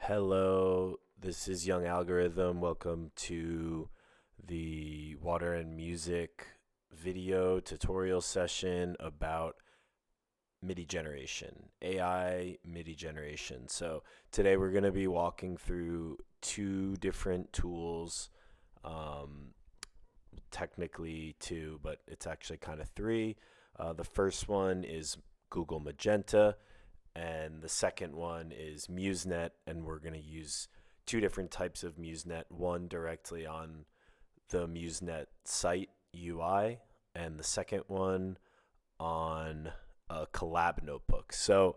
Hello, this is Young Algorithm. Welcome to the Water and Music video tutorial session about MIDI generation, AI MIDI generation. So today we're going to be walking through two different tools, um, technically two, but it's actually kind of three. The first one is Google Magenta, and the second one is Musenet, and we're going to use two different types of Musenet, one directly on the Musenet site UI, and the second one on a Collab notebook. So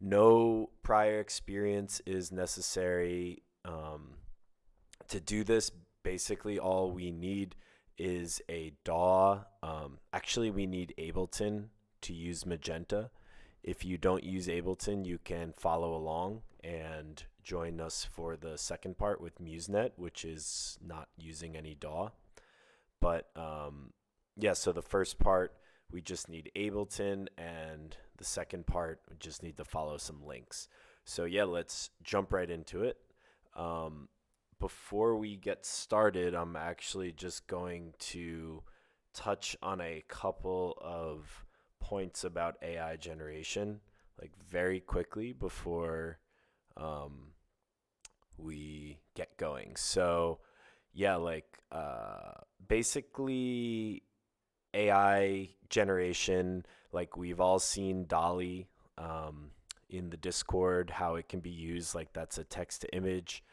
no prior experience is necessary to do this. Basically, all we need is a DAW. Actually, we need Ableton to use Magenta. If you don't use Ableton, you can follow along and join us for the second part with Musenet, which is not using any DAW. But yeah, so the first part, we just need Ableton, and the second part, we just need to follow some links. So yeah, let's jump right into it. Before we get started, I'm actually just going to touch on a couple of points about AI generation, like very quickly before we get going. So, yeah, basically AI generation, like we've all seen Dolly in the Discord, how it can be used, like that's a text to image.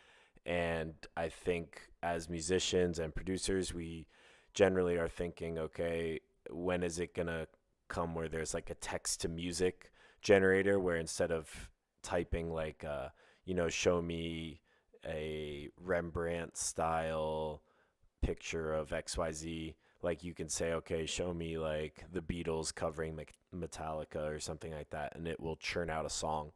And I think as musicians and producers, we generally are thinking, okay, when is it going to come where there's like a text to music generator where instead of typing like, show me a Rembrandt style picture of XYZ, like you can say, okay, show me like the Beatles covering Metallica or something like that, and it will churn out a song.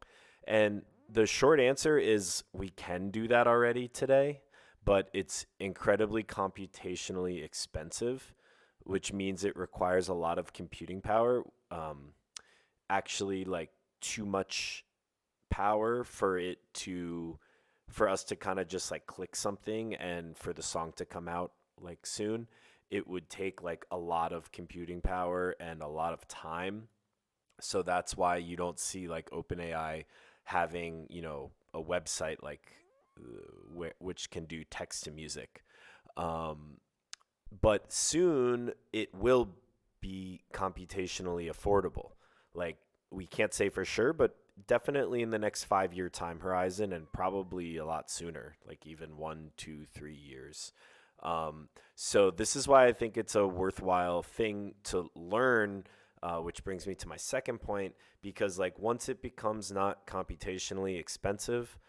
And the short answer is we can do that already today, but it's incredibly computationally expensive, which means it requires a lot of computing power. Actually, like too much power for us to kind of just like click something and for the song to come out like soon. It would take like a lot of computing power and a lot of time. So that's why you don't see like OpenAI having, a website like which can do text to music. But soon it will be computationally affordable. Like we can't say for sure, but definitely in the next 5 year time horizon, and probably a lot sooner, like even 1, 2, 3 years. So this is why I think it's a worthwhile thing to learn, which brings me to my second point, because like once it becomes not computationally expensive,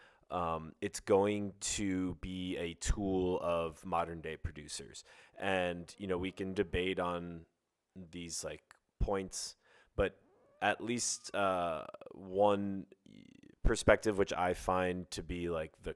it's going to be a tool of modern day producers. And, we can debate on these like points, but at least one perspective, which I find to be like the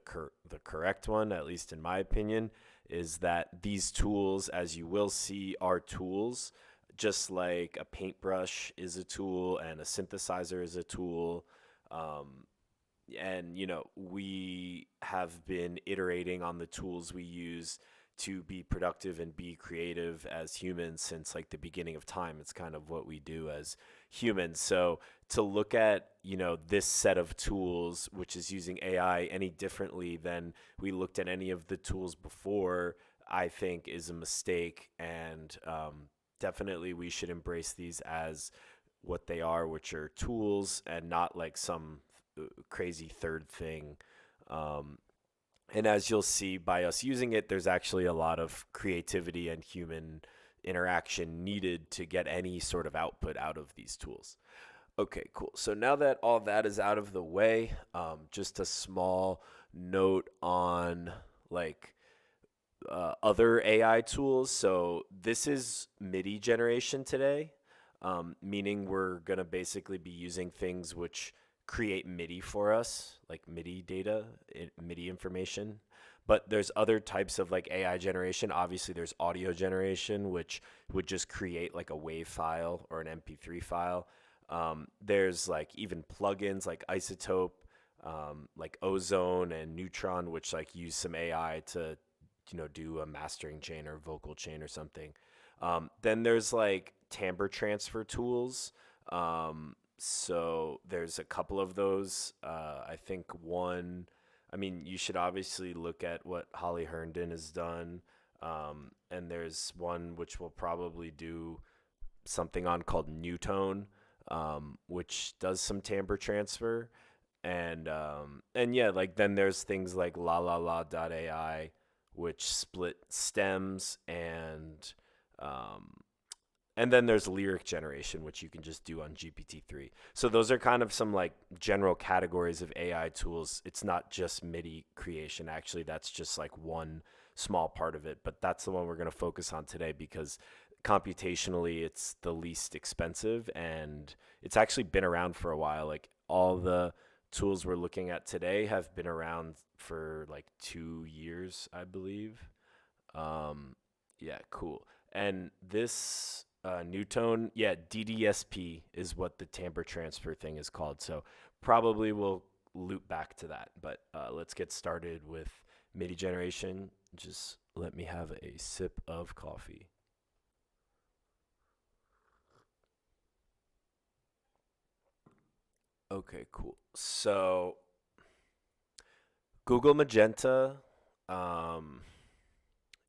correct one, at least in my opinion, is that these tools, as you will see, are tools. Just like a paintbrush is a tool and a synthesizer is a tool. And we have been iterating on the tools we use to be productive and be creative as humans since like the beginning of time. It's kind of what we do as humans. So to look at this set of tools, which is using AI, any differently than we looked at any of the tools before, I think is a mistake. And definitely we should embrace these as what they are, which are tools and not like some crazy third thing. And as you'll see by us using it, there's actually a lot of creativity and human interaction needed to get any sort of output out of these tools. Okay, cool. So now that all that is out of the way, just a small note on like other AI tools. So this is MIDI generation today, meaning we're going to basically be using things which create MIDI for us, like MIDI data, MIDI information. But there's other types of like AI generation. Obviously, there's audio generation, which would just create like a WAV file or an MP3 file. There's like even plugins like Isotope, like Ozone and Neutron, which like use some AI to, do a mastering chain or vocal chain or something. Then there's like timbre transfer tools. So there's a couple of those. I think one, I mean, you should obviously look at what Holly Herndon has done. And there's one which will probably do something on called Newtone, which does some timbre transfer. And yeah, like then there's things like la la la dot AI, which split stems, um, and then there's lyric generation, which you can just do on GPT-3. So those are kind of some like general categories of AI tools. It's not just MIDI creation. Actually, that's just like one small part of it, but that's the one we're going to focus on today because computationally it's the least expensive and it's actually been around for a while. Like all the tools we're looking at today have been around for like 2 years, I believe. Yeah, cool. And this Newtone, yeah, DDSP is what the timbre transfer thing is called. So probably we'll loop back to that. But let's get started with MIDI generation. Just let me have a sip of coffee. Okay, cool. So Google Magenta um,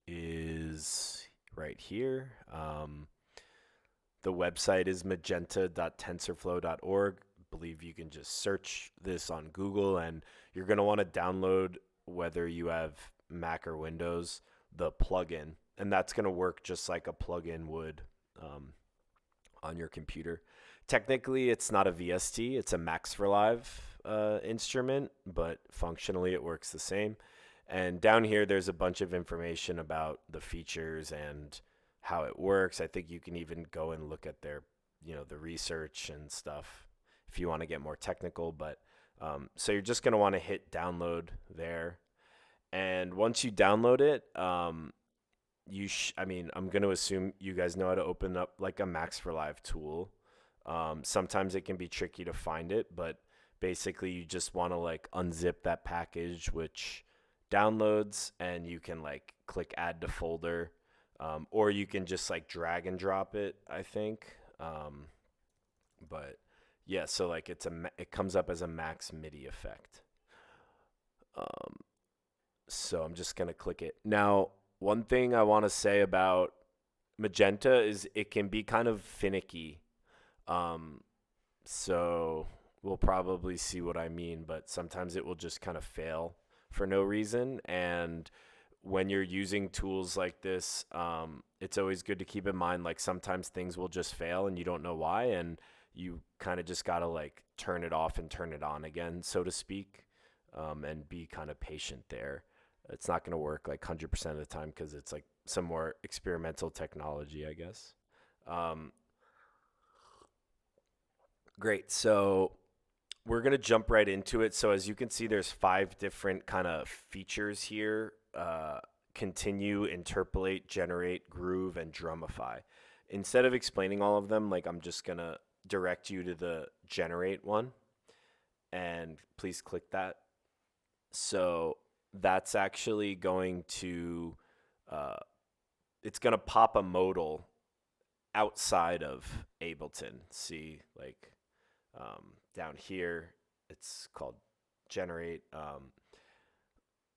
is right here. The website is magenta.tensorflow.org. I believe you can just search this on Google, and you're going to want to download, whether you have Mac or Windows, the plugin. And that's going to work just like a plugin would um, on your computer. Technically, it's not a VST, it's a Max for Live instrument, but functionally it works the same. And down here, there's a bunch of information about the features and how it works. I think you can even go and look at their, the research and stuff if you want to get more technical. But so you're just going to want to hit download there. And once you download it, I'm going to assume you guys know how to open up like a Max for Live tool. Sometimes it can be tricky to find it, but basically you just want to like unzip that package, which downloads, and you can like click add to folder, or you can just like drag and drop it, I think. But yeah, so like it comes up as a Max MIDI effect. So I'm just going to click it. Now, one thing I want to say about Magenta is it can be kind of finicky. So we'll probably see what I mean, but sometimes it will just kind of fail for no reason. And when you're using tools like this, it's always good to keep in mind, like sometimes things will just fail and you don't know why. And you kind of just got to like turn it off and turn it on again, so to speak, and be kind of patient there. It's not going to work like 100% of the time because it's like some more experimental technology, I guess. Um, Great. So we're going to jump right into it. So as you can see, there's 5 different kind of features here. Continue, interpolate, generate, groove, and drumify. Instead of explaining all of them, like I'm just going to direct you to the generate one. And please click that. So that's actually going to, it's going to pop a modal outside of Ableton. See, like down here, it's called generate.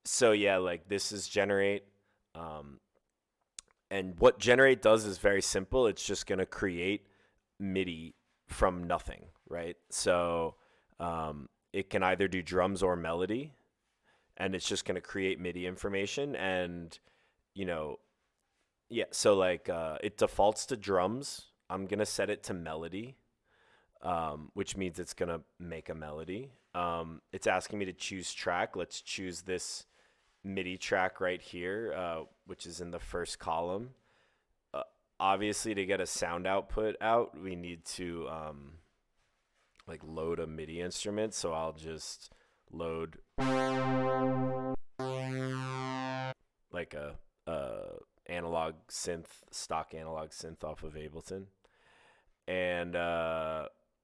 So yeah, like this is generate. And what generate does is very simple. It's just going to create MIDI from nothing, right? So it can either do drums or melody, and it's just going to create MIDI information. And, yeah, so like it defaults to drums. I'm going to set it to melody, which means it's going to make a melody. It's asking me to choose track. Let's choose this MIDI track right here, which is in the first column. Obviously, to get a sound output out, we need to like load a MIDI instrument. So I'll just load like a analog synth, stock analog synth off of Ableton. And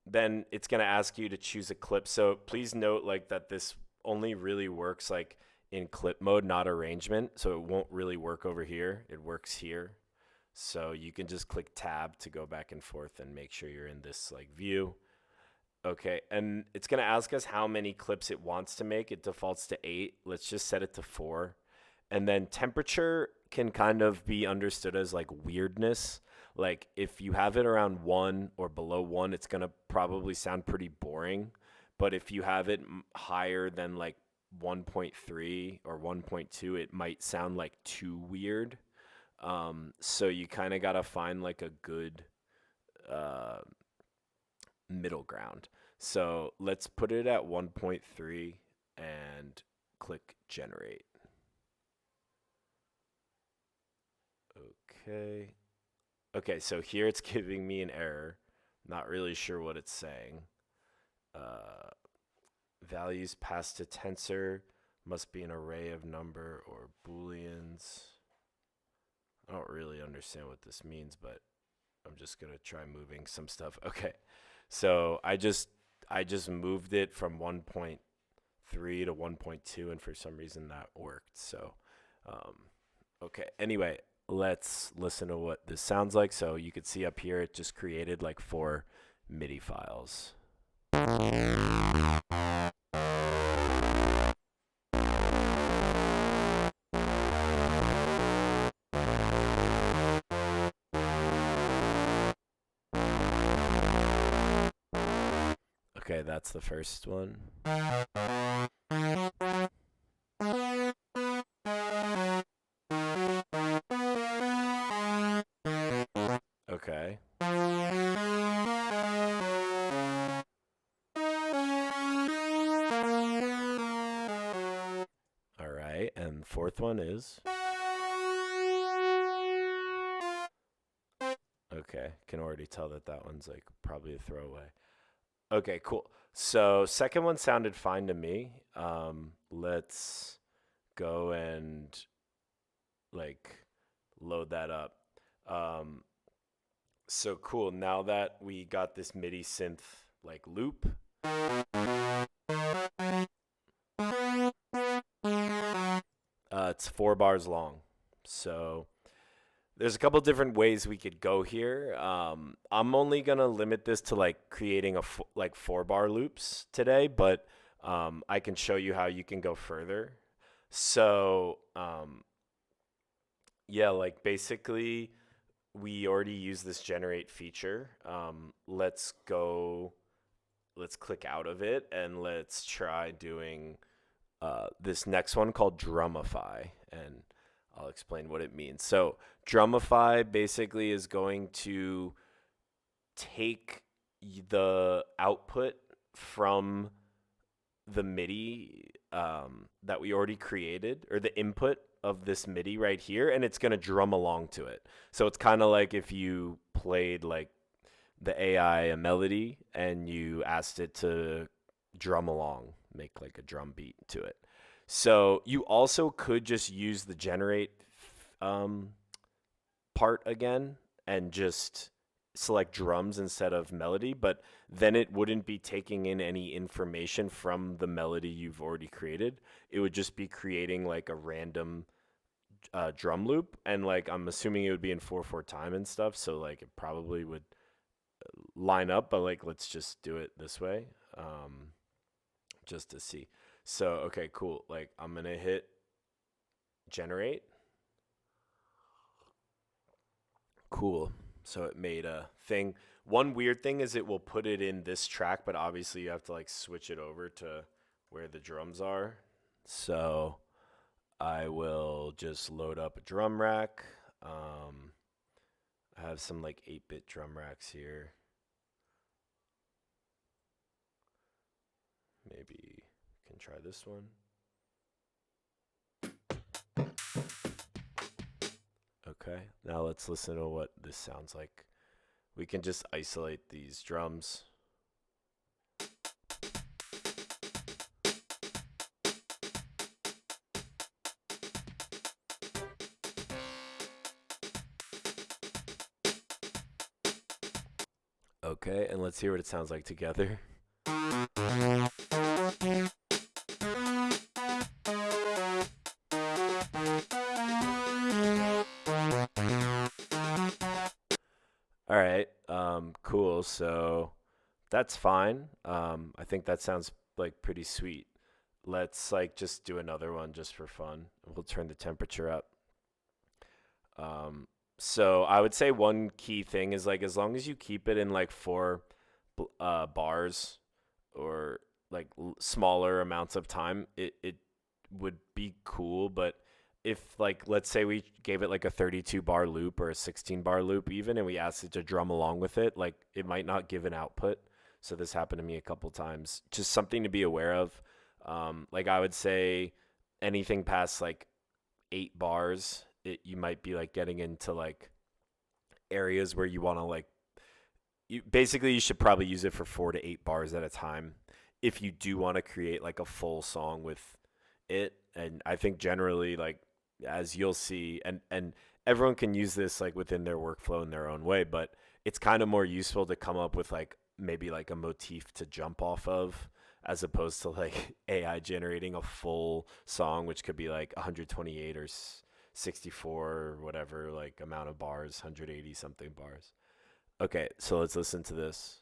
then it's going to ask you to choose a clip. So please note like that this only really works like in clip mode, not arrangement. So it won't really work over here. It works here. So you can just click tab to go back and forth and make sure you're in this like view. Okay, and it's gonna ask us how many clips it wants to make. It defaults to 8. Let's just set it to 4. And then temperature can kind of be understood as like weirdness. Like if you have it around 1 or below 1, it's gonna probably sound pretty boring. But if you have it higher than like 1.3 or 1.2, it might sound like too weird. So you kind of gotta find like a good uh, middle ground. So let's put it at 1.3 and click generate. Okay. Okay, so here it's giving me an error. Not really sure what it's saying. Values passed to tensor must be an array of number or booleans. I don't really understand what this means, but I'm just gonna try moving some stuff. Okay, so I just moved it from 1.3 to 1.2, and for some reason that worked. So, okay. Anyway, let's listen to what this sounds like. So you can see up here, it just created like 4 MIDI files. Okay, that's the first one. Okay. All right, and the fourth one is. Okay, can already tell that that one's like probably a throwaway. Okay, cool. So second one sounded fine to me. Let's go and like load that up. So cool. Now that we got this MIDI synth like loop, it's 4 bars long. So there's a couple different ways we could go here. I'm only gonna limit this to like creating like 4-bar loops today, but I can show you how you can go further. So yeah, like basically we already use this generate feature. Let's click out of it and let's try doing this next one called Drumify, and I'll explain what it means. So Drumify basically is going to take the output from the MIDI that we already created, or the input of this MIDI right here, and it's going to drum along to it. So it's kind of like if you played like the AI a melody and you asked it to drum along, make like a drum beat to it. So you also could just use the generate part again and just select drums instead of melody, but then it wouldn't be taking in any information from the melody you've already created. It would just be creating like a random drum loop, and like I'm assuming it would be in 4/4 time and stuff, so like it probably would line up, but like let's just do it this way just to see. So okay, cool. Like I'm gonna hit generate. Cool. So it made a thing. One weird thing is it will put it in this track, but obviously you have to like switch it over to where the drums are. So I will just load up a drum rack. I have some like 8-bit drum racks here. Maybe I can try this one. Okay, now let's listen to what this sounds like. We can just isolate these drums. Okay, and let's hear what it sounds like together. All right, cool. So that's fine. I think that sounds like pretty sweet. Let's like just do another one just for fun. We'll turn the temperature up. Um, so I would say one key thing is like as long as you keep it in like four bars or like smaller amounts of time, it would be cool. But if like let's say we gave it like a 32 bar loop or a 16 bar loop even, and we asked it to drum along with it, like it might not give an output. So this happened to me a couple times. Just something to be aware of. Like I would say anything past like 8 bars, you might be like getting into like areas where you want to like you should probably use it for 4 to 8 bars at a time if you do want to create like a full song with it. And I think generally like as you'll see, and everyone can use this like within their workflow in their own way, but it's kind of more useful to come up with like maybe like a motif to jump off of as opposed to like AI generating a full song, which could be like 128 or 64 or whatever like amount of bars, 180 something bars. Okay, so let's listen to this.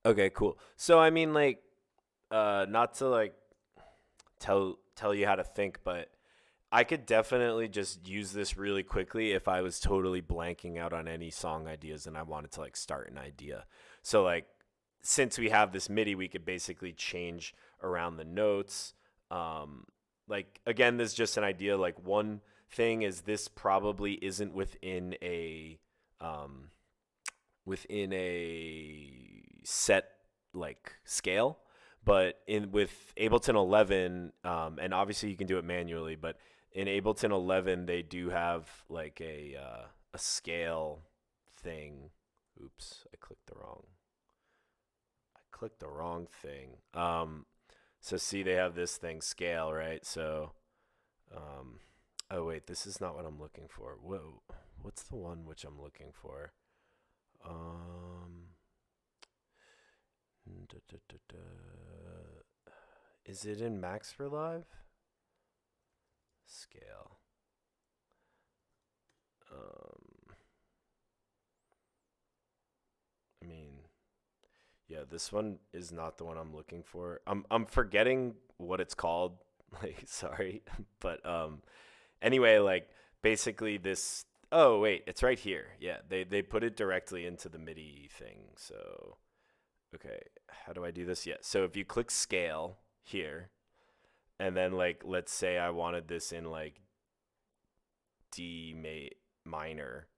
Okay, cool. So I mean like not to like tell you how to think, but I could definitely just use this really quickly if I was totally blanking out on any song ideas and I wanted to like start an idea. So like since we have this MIDI, we could basically change around the notes. Like again, this is just an idea. Like one thing is this probably isn't um, within a set like scale, but in with Ableton 11, and obviously you can do it manually, but in Ableton 11 they do have like a scale thing. Oops, I clicked the wrong thing. So see, they have this thing scale, right? So, um, oh wait, this is not what I'm looking for. Whoa, what's the one which I'm looking for? Um, da, da, da, da. Is it in Max for Live? Scale. Um, I mean, yeah, this one is not the one I'm looking for. I'm forgetting what it's called. Like, sorry, but anyway, like basically this. Oh wait, it's right here. Yeah, they put it directly into the MIDI thing. So okay, how do I do this? Yeah, so if you click scale here, and then like let's say I wanted this in like minor.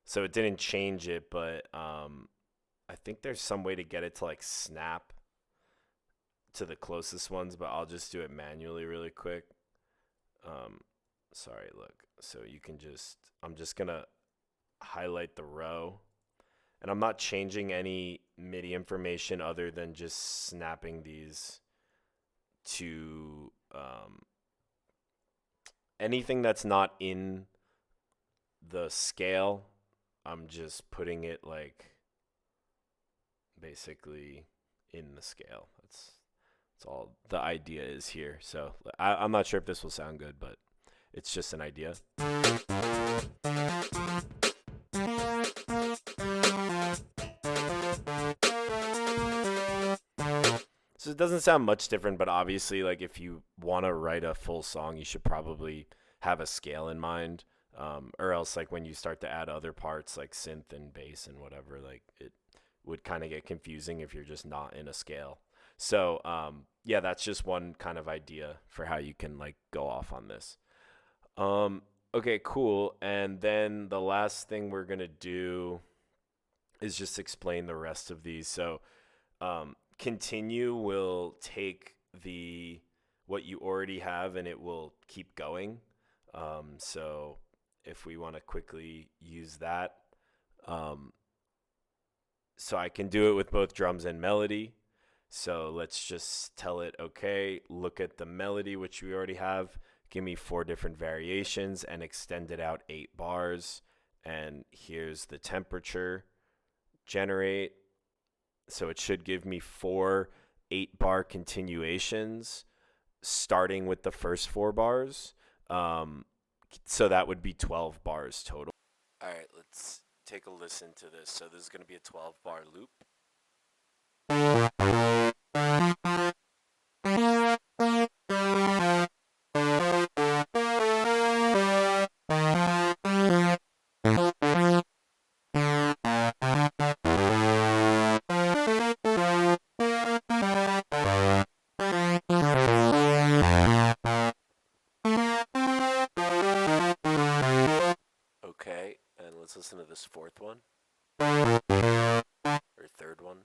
So it didn't change it, but I think there's some way to get it to like snap to the closest ones, but I'll just do it manually really quick. Um, sorry, look. So you can I'm just gonna highlight the row, and I'm not changing any MIDI information other than just snapping these to anything that's not in the scale. I'm just putting it like basically in the scale. That's all the idea is here. So I'm not sure if this will sound good, but it's just an idea. So it doesn't sound much different, but obviously, like if you want to write a full song, you should probably have a scale in mind, or else like when you start to add other parts like synth and bass and whatever, like it would kind of get confusing if you're just not in a scale. So yeah, that's just one kind of idea for how you can like go off on this. Okay, cool. And then the last thing we're gonna do is just explain the rest of these. So continue will take the what you already have and it will keep going. So if we want to quickly use that, So I can do it with both drums and melody. So let's just tell it, okay, look at the melody, which we already have. Give me 4 different variations and extend it out 8 bars. And here's the temperature. Generate. So it should give me 4 8-bar continuations, starting with the first 4 bars. So that would be 12 bars total. All right, let's take a listen to this. So this is going to be a 12-bar loop. Okay, and let's listen to this 4th one, or 3rd one.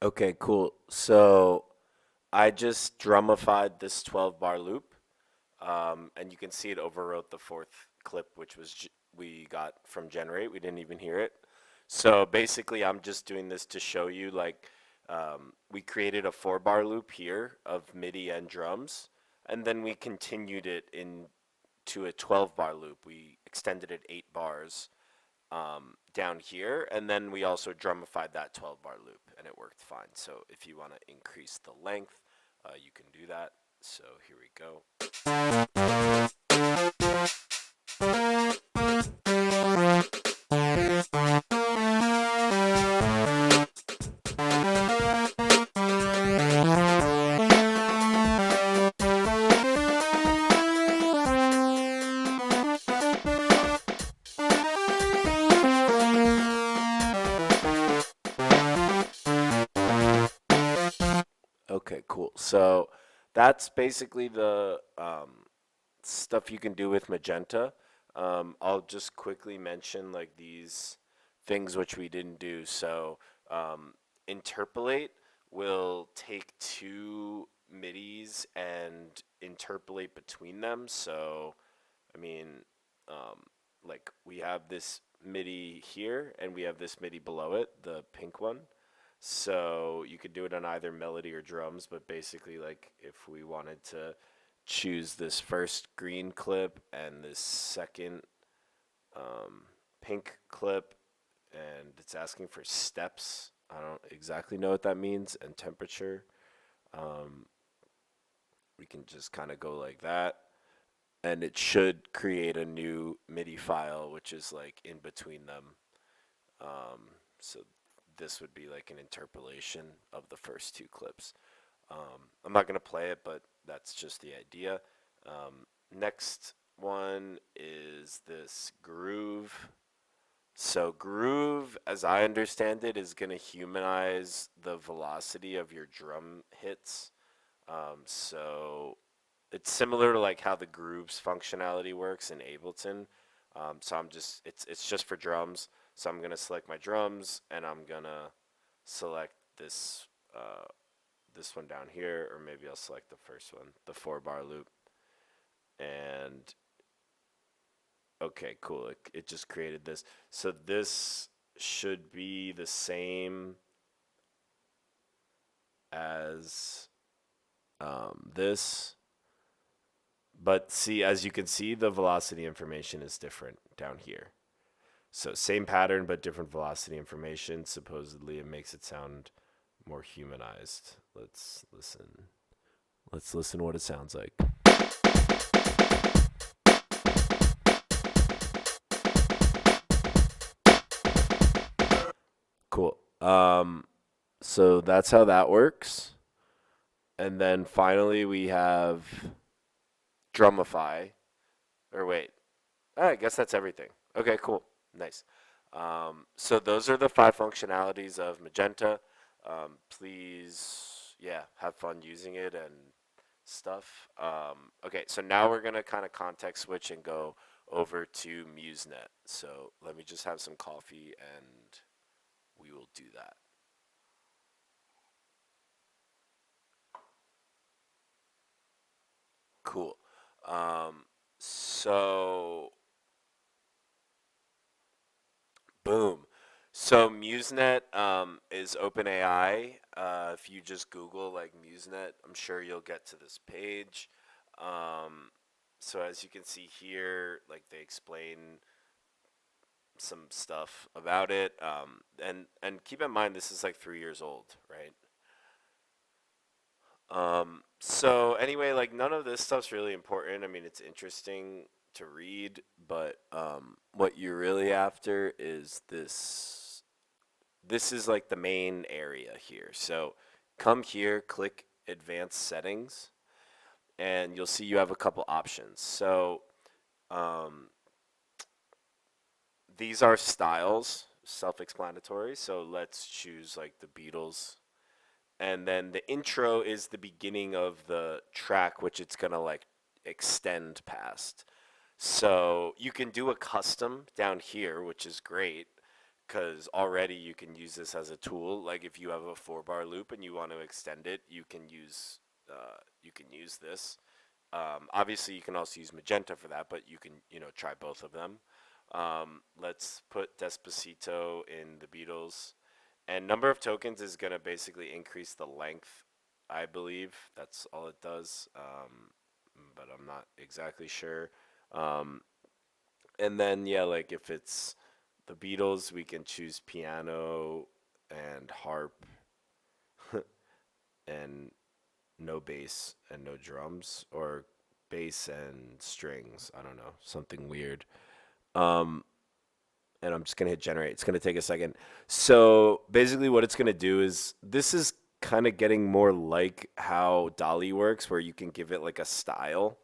Okay, cool. So I just drumified this 12-bar loop, and you can see it overwrote the 4th clip, which was we got from Generate. We didn't even hear it. So basically, I'm just doing this to show you, like, we created a 4-bar loop here of MIDI and drums, and then we continued it into a 12-bar loop. We extended it 8 bars down here, and then we also drumified that 12-bar loop, and it worked fine. So if you want to increase the length, you can do that. So here we go. Okay, cool. So that's basically the stuff you can do with Magenta. I'll just quickly mention like these things which we didn't do. So Interpolate will take 2 MIDIs and interpolate between them. So, I mean, like we have this MIDI here and we have this MIDI below it, the pink one. So you could do it on either melody or drums, but basically, like, if we wanted to choose this first green clip and this second pink clip, and it's asking for steps. I don't exactly know what that means, and temperature. We can just kind of go like that, and it should create a new MIDI file, which is like in between them. So this would be like an interpolation of the first 2 clips. I'm not going to play it, but that's just the idea. Next one is this groove. So groove, as I understand it, is going to humanize the velocity of your drum hits. So it's similar to like how the grooves functionality works in Ableton. So it's just for drums. So I'm gonna select my drums, and I'm gonna select this this one down here, or maybe I'll select the first one, the 4-bar loop. And okay, cool. It just created this. So this should be the same as this. But see, as you can see, the velocity information is different down here. So same pattern, but different velocity information. Supposedly it makes it sound more humanized. Let's listen. Let's listen what it sounds like. Cool. So that's how that works. And then finally we have Drumify. Or wait, I guess that's everything. Okay, cool. Nice. So those are the five functionalities of Magenta. Please, yeah, have fun using it and stuff. Okay, so now we're gonna kind of context switch and go over to Musenet. So let me just have some coffee and we will do that. Cool. Um, so boom. So Musenet is OpenAI. If you just Google like Musenet, I'm sure you'll get to this page. So as you can see here, like they explain some stuff about it. And keep in mind this is like 3 years old, right? So anyway, like none of this stuff's really important. I mean, it's interesting to read, but what you're really after is this. This is like the main area here. So come here, click Advanced Settings, and you'll see you have a couple options. So um, these are styles, self-explanatory. So let's choose like the Beatles, and then the intro is the beginning of the track, which it's gonna like extend past. So you can do a custom down here, which is great because already you can use this as a tool. Like if you have a 4-bar loop and you want to extend it, you can use this. Obviously, you can also use Magenta for that, but you can try both of them. Let's put Despacito in the Beatles, and number of tokens is gonna basically increase the length. I believe that's all it does, but I'm not exactly sure. Um, and then yeah, like if it's the Beatles, we can choose piano and harp and no bass and no drums, or bass and strings. I don't know, something weird. Um, and I'm just gonna hit generate. It's gonna take a second. So basically, what it's gonna do is this is kind of getting more like how Dolly works, where you can give it like a style.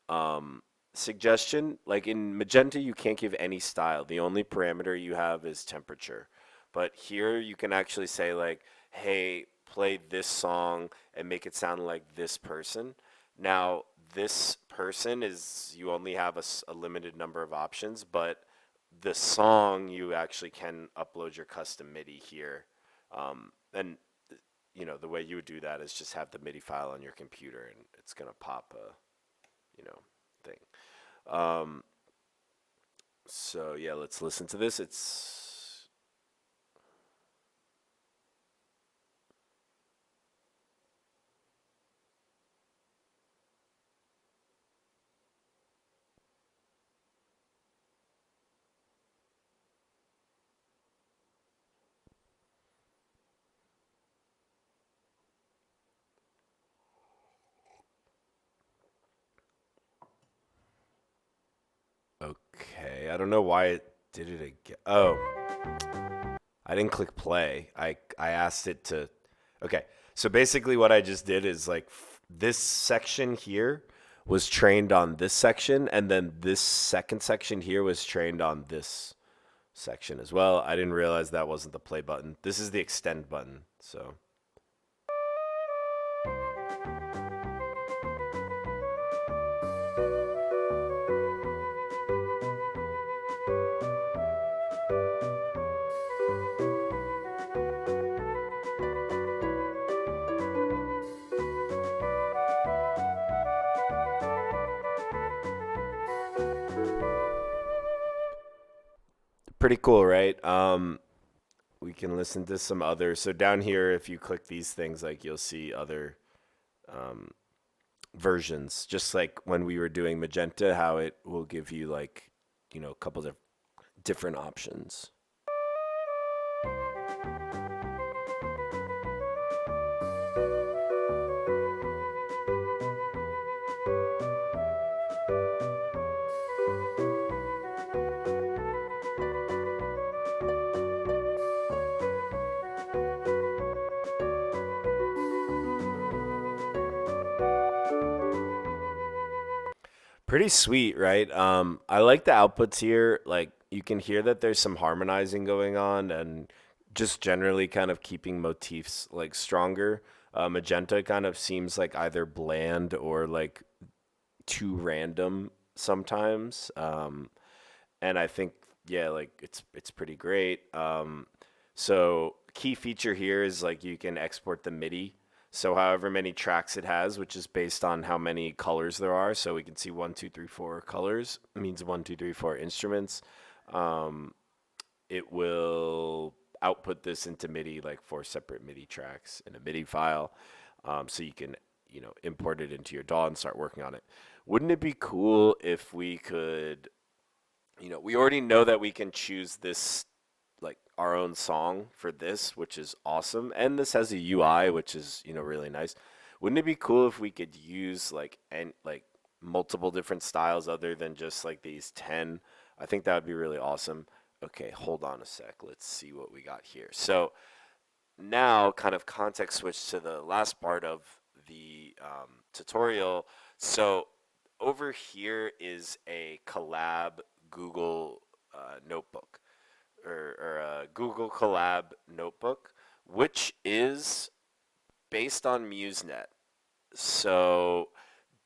Um, Suggestion, like in Magenta, you can't give any style. The only parameter you have is temperature. But here you can actually say like, hey, play this song and make it sound like this person. Now, this person is, you only have a limited number of options, but the song you actually can upload your custom MIDI here. And the way you would do that is just have the MIDI file on your computer and it's gonna pop a thing. Um, so yeah, let's listen to this. It's okay. I don't know why it did it again. Oh, I didn't click play. I asked it to. Okay, so basically what I just did is like this section here was trained on this section, and then this second section here was trained on this section as well. I didn't realize that wasn't the play button. This is the extend button. So pretty cool, right? We can listen to some others. So down here, if you click these things, like you'll see other um, versions, just like when we were doing Magenta, how it will give you like, a couple of different options. Pretty sweet, right? I like the outputs here. Like you can hear that there's some harmonizing going on and just generally kind of keeping motifs like stronger. Magenta kind of seems like either bland or like too random sometimes. And I think yeah, like it's pretty great. So key feature here is like you can export the MIDI. So however many tracks it has, which is based on how many colors there are. So we can see one, two, three, four colors. It means one, two, three, four instruments. Um, it will output this into MIDI, like four separate MIDI tracks in a MIDI file. So you can, import it into your DAW and start working on it. Wouldn't it be cool if we could, we already know that we can choose this like our own song for this, which is awesome. And this has a UI, which is, really nice. Wouldn't it be cool if we could use like multiple different styles other than just like these 10? I think that would be really awesome. Okay, hold on a sec. Let's see what we got here. So now kind of context switch to the last part of the tutorial. So over here is a Collab Google notebook or a Google Collab notebook, which is based on Musenet. So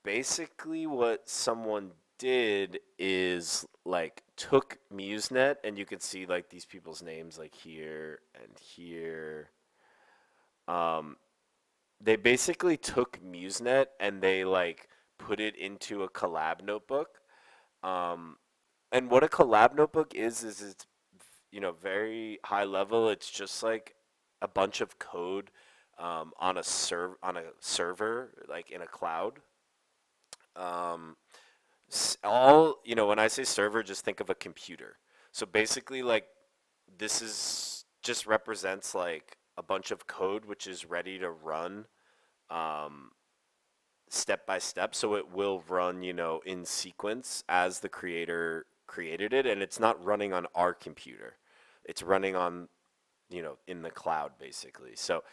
basically, what someone did is like took Musenet, and you can see like these people's names like here and here. Um, they basically took Musenet and they like put it into a collab notebook. Um, and what a collab notebook is it's very high level. It's just like a bunch of code on a server like in a cloud. Um, all when I say server, just think of a computer. So basically, like this is just represents like a bunch of code which is ready to run um, step by step. So it will run, in sequence as the creator created it, and it's not running on our computer. It's running on, in the cloud basically. So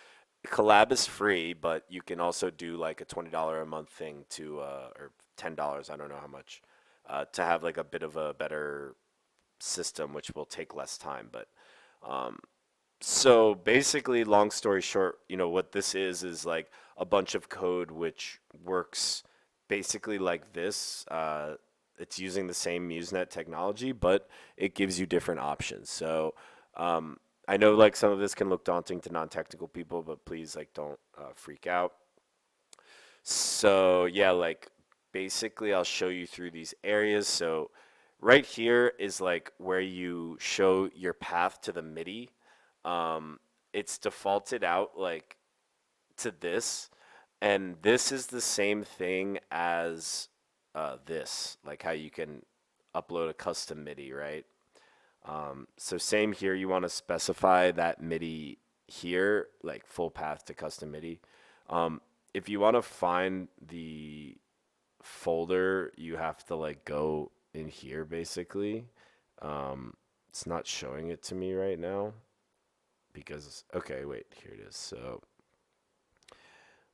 Collab is free, but you can also do like a $20 a month thing to, or $10, I don't know how much, to have like a bit of a better system, which will take less time. But um, so basically, long story short, what this is like a bunch of code which works basically like this. It's using the same Musenet technology, but it gives you different options. So um, I know like some of this can look daunting to non-technical people, but please like don't freak out. So yeah, like basically I'll show you through these areas. So right here is like where you show your path to the MIDI. Um, it's defaulted out like to this, and this is the same thing as this, like how you can upload a custom MIDI, right? So same here, you want to specify that MIDI here, like full path to custom MIDI. If you want to find the folder, you have to like go in here basically. It's not showing it to me right now because, okay, wait, here it is. So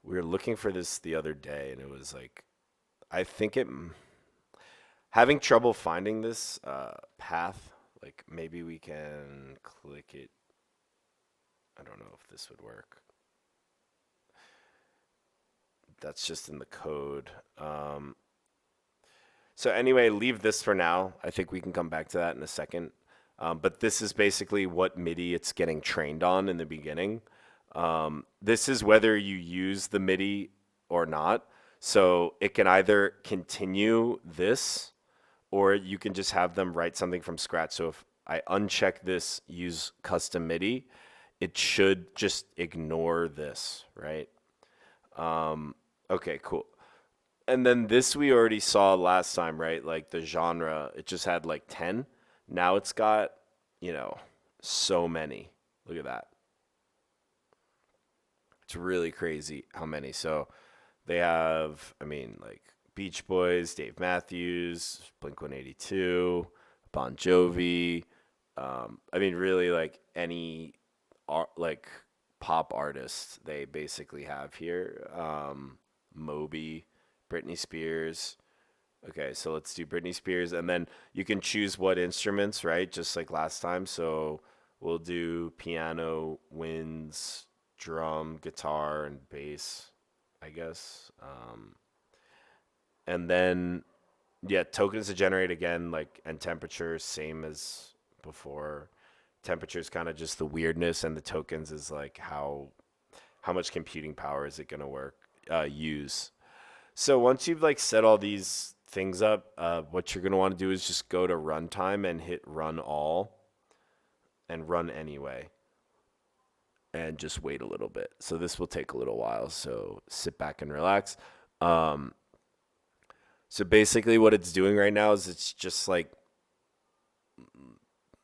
we were looking for this the other day and it was like, I think having trouble finding this path. Like maybe we can click it. I don't know if this would work. That's just in the code. So anyway, leave this for now. I think we can come back to that in a second. But this is basically what MIDI it's getting trained on in the beginning. This is whether you use the MIDI or not. So it can either continue this or you can just have them write something from scratch. So if I uncheck this, use custom MIDI, it should just ignore this, right? Okay, cool. And then this we already saw last time, right? Like the genre, it just had like 10. Now it's got, you know, so many. Look at that. It's really crazy how many. So they have, I mean, like Beach Boys, Dave Matthews, Blink 182, Bon Jovi. I mean, really, like any art, like pop artist, they basically have here. Moby, Britney Spears. Okay, so let's do Britney Spears, and then you can choose what instruments, right? Just like last time. So we'll do piano, winds, drum, guitar, and bass, I guess. And then yeah, tokens to generate again, like and temperature, same as before. Temperature is kind of just the weirdness, and the tokens is like how much computing power is it gonna use. So once you've like set all these things up, what you're gonna want to do is just go to runtime and hit run all and run anyway, and just wait a little bit. So this will take a little while. So sit back and relax. Um, so basically, what it's doing right now is it's just like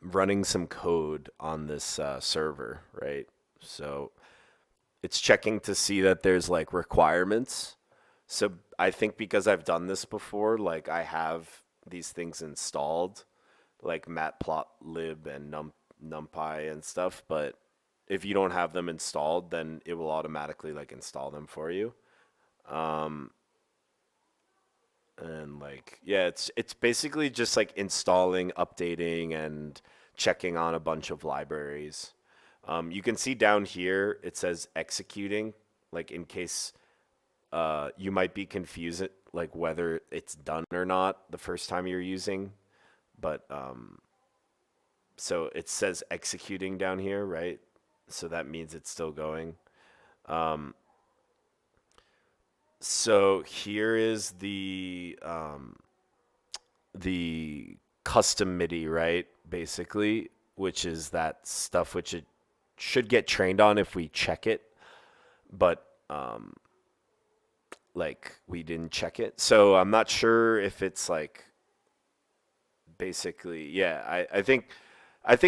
running some code on this server, right? So it's checking to see that there's like requirements. So I think because I've done this before, like I have these things installed, like matplotlib and numpy and stuff. But if you don't have them installed, then it will automatically like install them for you. Um, and like yeah, it's basically just like installing, updating, and checking on a bunch of libraries. You can see down here it says executing, like in case you might be confused like whether it's done or not the first time you're using, but so it says executing down here, right? So that means it's still going. Um, so here is the custom MIDI, right? Basically, which is that stuff which it should get trained on if we check it, but like we didn't check it. So I'm not sure if it's like basically, yeah, I think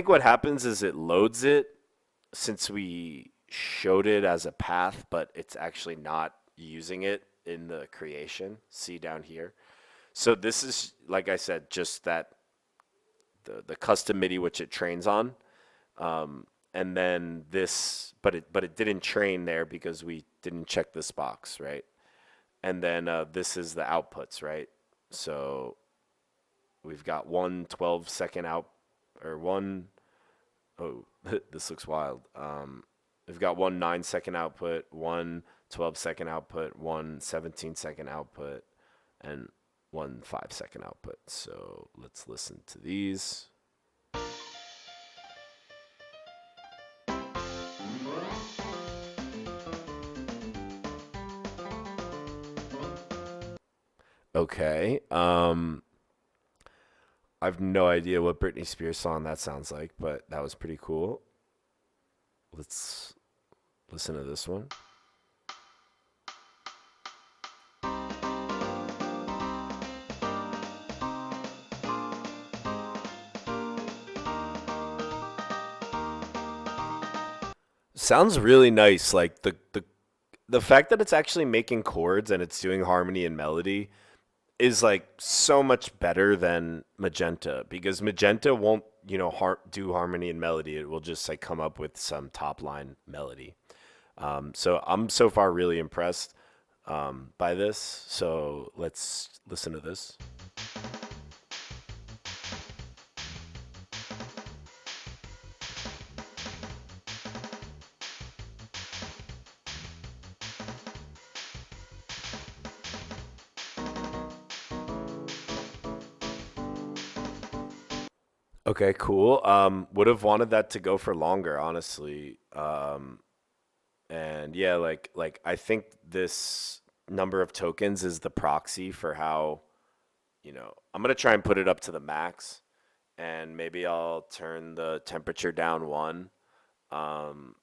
what happens is it loads it since we showed it as a path, but it's actually not using it in the creation. See down here. So this is like I said, just that the custom MIDI which it trains on. And then this, but it didn't train there because we didn't check this box, right? And then this is the outputs, right? So we've got one 12-second out, or one, oh, this looks wild. We've got one 9-second output, one 12-second output, one 17-second output, and one 5-second output. So let's listen to these. Okay. I've no idea what Britney Spears song that sounds like, but that was pretty cool. Let's listen to this one. Sounds really nice. Like the fact that it's actually making chords and it's doing harmony and melody is like so much better than Magenta, because Magenta won't, do harmony and melody. It will just like come up with some top line melody. So I'm so far really impressed by this. So let's listen to this. Okay, cool. Would have wanted that to go for longer, honestly. And yeah, like I think this number of tokens is the proxy for how, I'm gonna try and put it up to the max, and maybe I'll turn the temperature down one, um,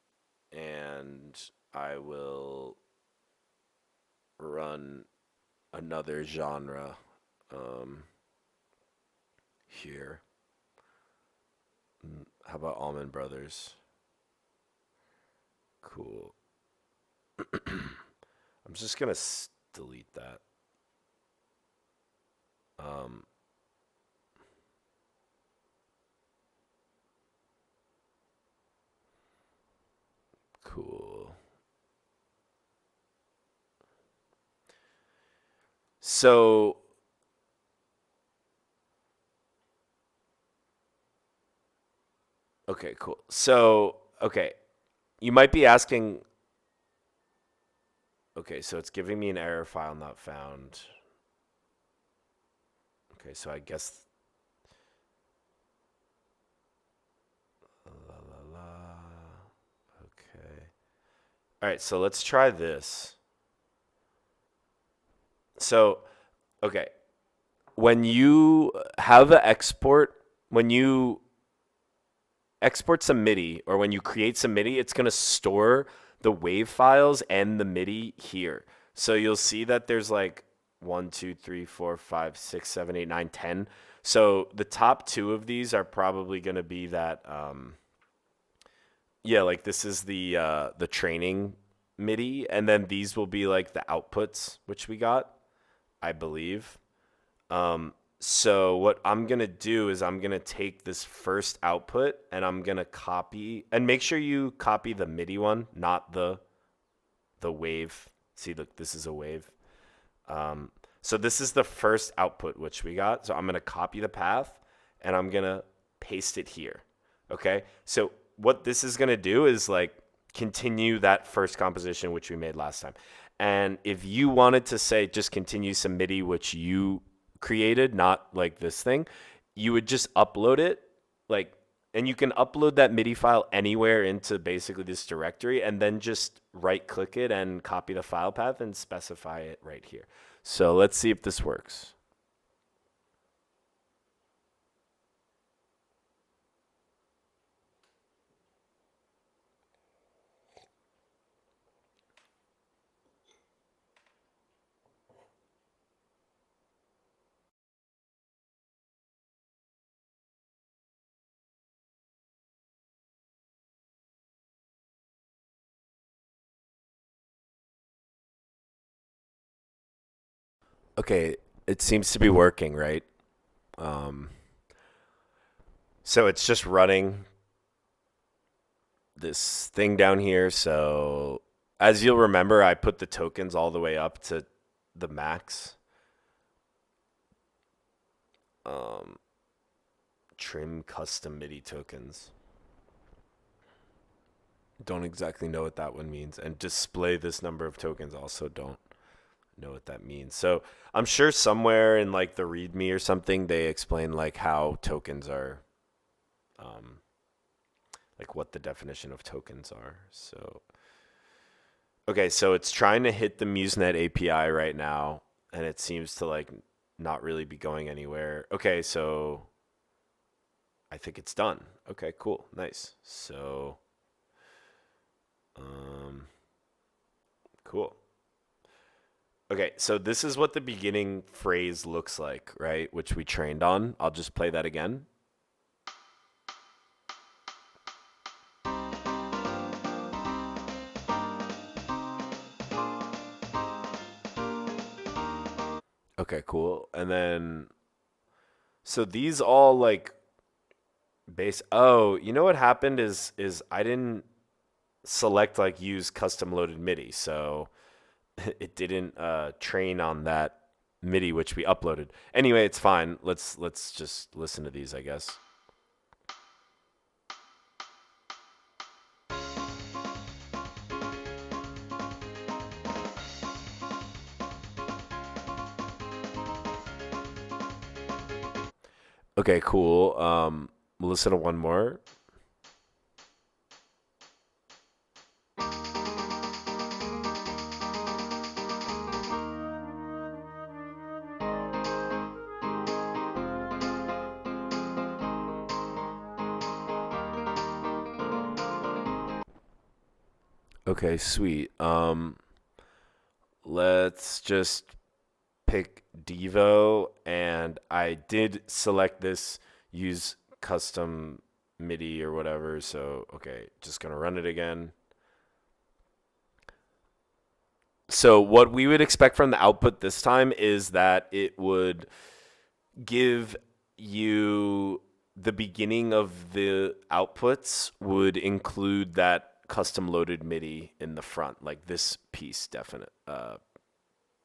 and I will run another genre um, here. How about Almond Brothers? Cool. I'm just gonna delete that. Um, cool. So Okay, cool. So, okay, you might be asking, okay, so it's giving me an error, file not found. Okay, so I guess, la la la. Okay. All right, so let's try this. So, okay, when you have an export, when you export some MIDI or when you create some MIDI, it's going to store the wave files and the MIDI here. So you'll see that there's like 1, 2, 3, 4, 5, 6, 7, 8, 9, 10. So the top two of these are probably going to be that, yeah, like this is the training MIDI, and then these will be like the outputs which we got, I believe. So what I'm going to do is I'm going to take this first output and I'm going to copy, and make sure you copy the MIDI one, not the wave. See, look, this is a wave. So this is the first output which we got. So I'm going to copy the path and I'm going to paste it here. Okay? So what this is going to do is like continue that first composition which we made last time. And if you wanted to say just continue some MIDI which you created, not like this thing, you would just upload it, like, and you can upload that MIDI file anywhere into basically this directory and then just right click it and copy the file path and specify it right here. So let's see if this works. Okay, it seems to be working, right? Um, so it's just running this thing down here. So as you'll remember, I put the tokens all the way up to the max. Um, trim custom MIDI tokens. Don't exactly know what that one means. And display this number of tokens, also don't know what that means. So I'm sure somewhere in like the README or something, they explain like how tokens are, like what the definition of tokens are. So, okay, so it's trying to hit the Musenet API right now, and it seems to like not really be going anywhere. Okay, so I think it's done. Okay, cool, nice. So, um, cool. Okay, so this is what the beginning phrase looks like, right? Which we trained on. I'll just play that again. Okay, cool. And then, so these all like base. Oh, you know what happened is I didn't select like use custom loaded MIDI, so it didn't train on that MIDI which we uploaded. Anyway, it's fine. Let's just listen to these, I guess. Okay, cool. We'll listen to one more. Okay, sweet. Let's just pick Devo, and I did select this use custom MIDI or whatever. So, okay, just gonna run it again. So what we would expect from the output this time is that it would give you the beginning of the outputs would include that custom loaded MIDI in the front, like this piece, definite,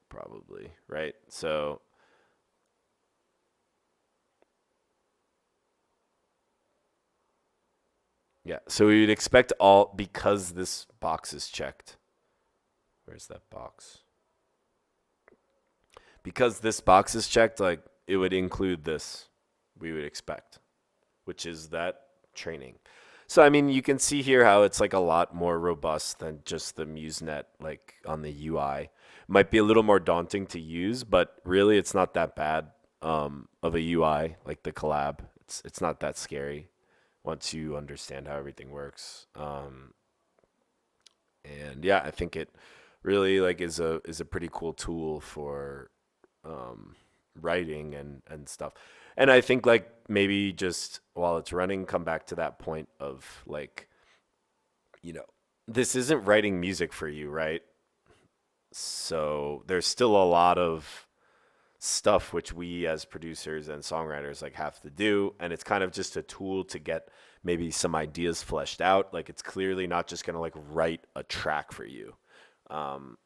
probably, right? So, Yeah, so we would expect all, because this box is checked. Where's that box? Because this box is checked, like it would include this, we would expect, which is that training. So I mean, you can see here how it's like a lot more robust than just the Musenet, like on the UI. Might be a little more daunting to use, but really it's not that bad of a UI like the Collab. It's not that scary once you understand how everything works. And yeah, I think it really like is a pretty cool tool for um, writing and stuff. And I think like maybe just while it's running, come back to that point of like, you know, this isn't writing music for you, right? So there's still a lot of stuff which we as producers and songwriters like have to do, and it's kind of just a tool to get maybe some ideas fleshed out. Like it's clearly not just gonna like write a track for you. Um,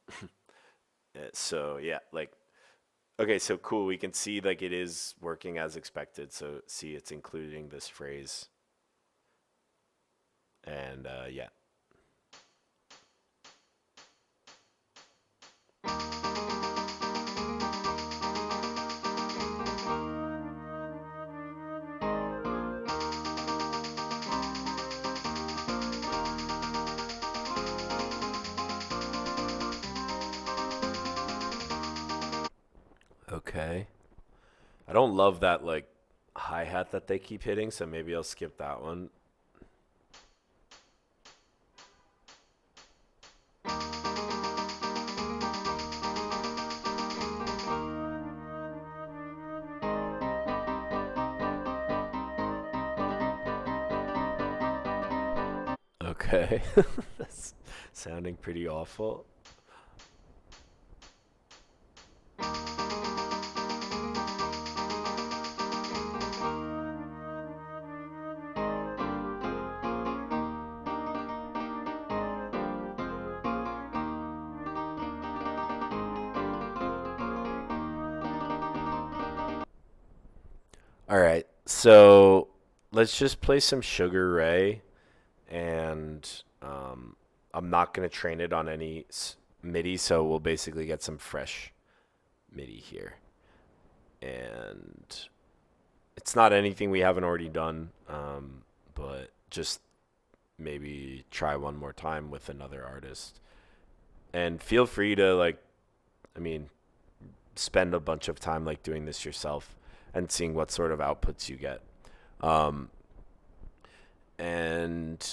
so yeah, like okay, so cool. We can see like it is working as expected. So see, it's including this phrase, and yeah. Okay. I don't love that like hi hat that they keep hitting, so maybe I'll skip that one. Okay. That's sounding pretty awful. All right. So let's just play some Sugar Ray, and I'm not going to train it on any MIDI, so we'll basically get some fresh MIDI here. And it's not anything we haven't already done, but just maybe try one more time with another artist. And feel free to like, I mean, spend a bunch of time like doing this yourself and seeing what sort of outputs you get. Um, and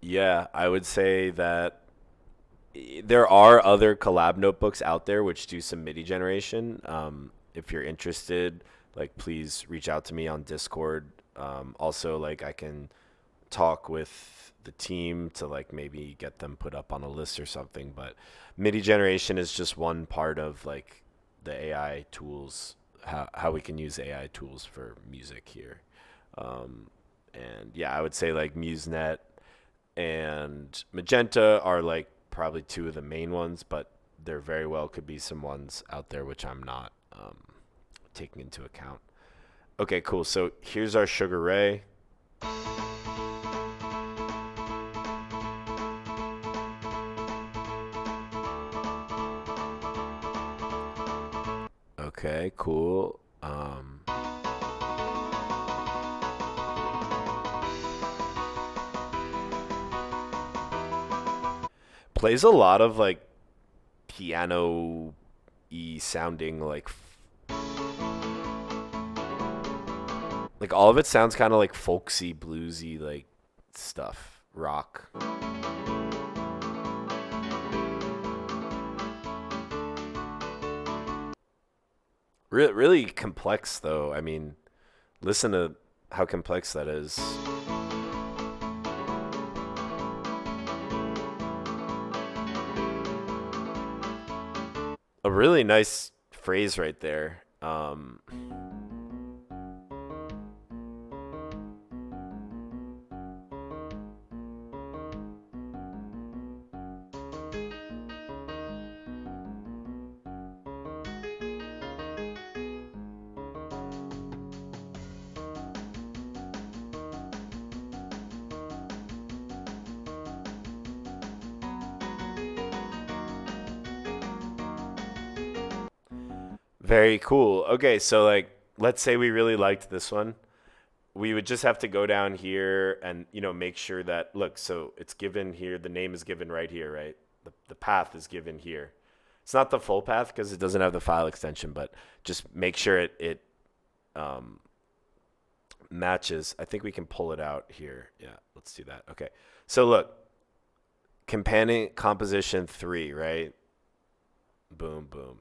yeah, I would say that there are other collab notebooks out there which do some MIDI generation. If you're interested, like please reach out to me on Discord. Also, like I can talk with the team to like maybe get them put up on a list or something. But MIDI generation is just one part of like the AI tools, how we can use AI tools for music here. Um, and yeah, I would say like Musenet and Magenta are like probably two of the main ones, but there very well could be some ones out there which I'm not taking into account. Okay, cool. So here's our Sugar Ray. Okay, cool. Plays a lot of like piano y sounding like all of it sounds kind of like folksy, bluesy like stuff, rock. Really complex though. I mean, listen to how complex that is. A really nice phrase right there. Very cool. Okay, so like let's say we really liked this one. We would just have to go down here and make sure that look, so it's given here, the name is given right here, right? The path is given here. It's not the full path because it doesn't have the file extension, but just make sure it um, matches. I think we can pull it out here. Yeah, let's do that. Okay, so look, companion composition 3, right? Boom, boom.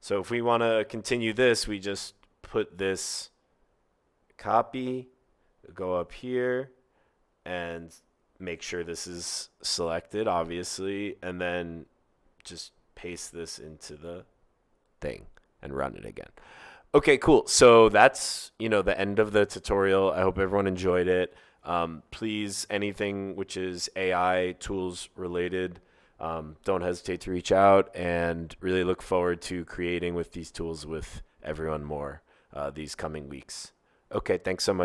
So if we want to continue this, we just put this copy, go up here, and make sure this is selected, obviously, and then just paste this into the thing and run it again. Okay, cool. So that's, the end of the tutorial. I hope everyone enjoyed it. Please, anything which is AI tools related, don't hesitate to reach out, and really look forward to creating with these tools with everyone more these coming weeks. Okay, thanks so much.